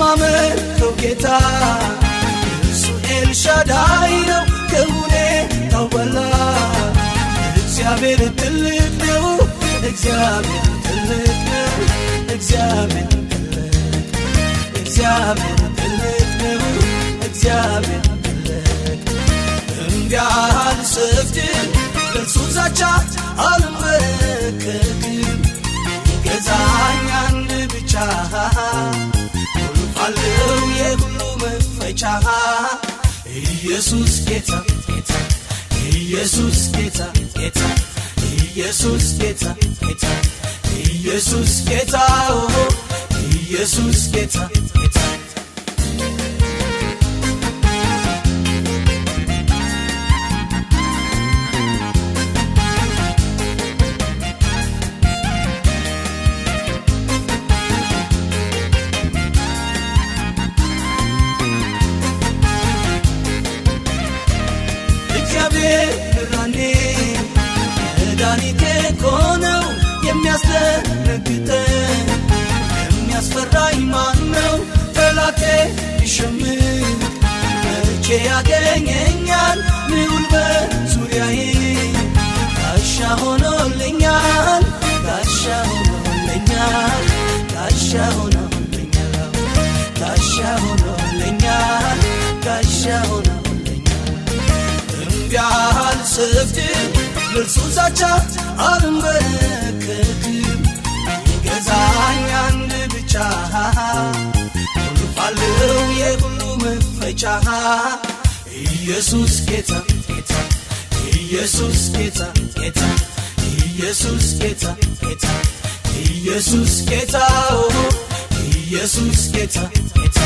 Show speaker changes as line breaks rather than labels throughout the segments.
የማመልከው ጌታ እሱ ኤልሻዳይ ነው ከሁኔታው በላይ እግዚአብሔር ትልቅ ነው እግዚአብሔር ትልቅ ነው እግዚአብሔር ትልቅ ነው እግዚአብሔር ትልቅ እንዲያህል ስፍትን ለእርሱ ዛቻ አልንበረከክም ይገዛኝ አንድ ብቻ አለው የሁሉ መፈቻ ኢየሱስ ጌታ ጌታ ኢየሱስ ጌታ ጌታ ኢየሱስ ጌታ ጌታ ኢየሱስ ጌታ ኢየሱስ ጌታ ጌታ ብርሃኔ መድኃኒቴ እኮ ነው የሚያስደነግጠኝ የሚያስፈራኝ ማን ነው ጠላቴ ቢሸምቅ መቼ ያገኘኛል ልዑል በዙሪያዬ ጋሻ ሆኖልኛል ጋሻ ሆኖልኛል ጋሻ ሆኖልኛል ጋሻ ሆኖልኛል ጋሻ ሆኖልኛል ያህል ስፍትን ለእርሱ ዛቻ አልንበረከክም ይገዛኝ አንድ ብቻ አለው የሁሉ መፈቻ ኢየሱስ ጌታ ጌታ ኢየሱስ ጌታ ጌታ ኢየሱስ ጌታ ጌታ ኢየሱስ ጌታ ኢየሱስ ጌታ ጌታ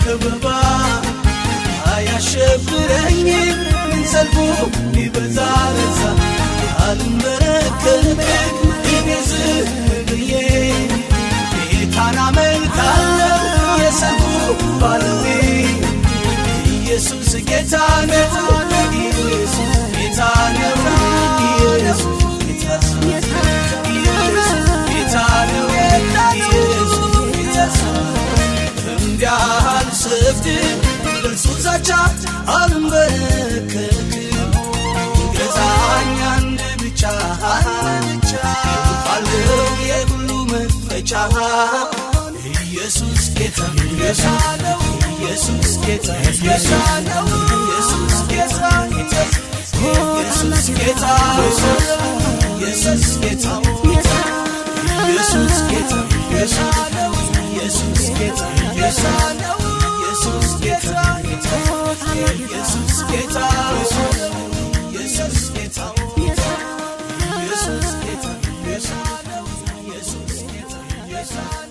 ከበባ አያሸብረኝም ሰልፉ ቢበዛ በዛ አልንበረከክም እኔ ዝም ብዬ ጌታን አመልካለሁ የሰልፉ ባለቤት ኢየሱስ ጌታ ነው ኢየሱስ ጌታ ነው ኢየሱስ ጌታ ነው ኢየሱስ ጌታ እንዲያህል ስፍትን ለእርሱ ዛቻ አልንበረከክም ይገዛኝ አንድ ብቻ አለው የሁሉ መፈቻ ኢየሱስ ጌታ ኢየሱስ ጌታ ኢየሱስ ጌታ ኢየሱስ ጌታ ኢየሱስ ጌታ ኢየሱስ ጌታ ኢየሱስ ጌታ ኢየሱስ ጌታ ኢየሱስ ጌታ ኢየሱስ ጌታ ኢየሱስ ጌታ ኢየሱስ ጌታ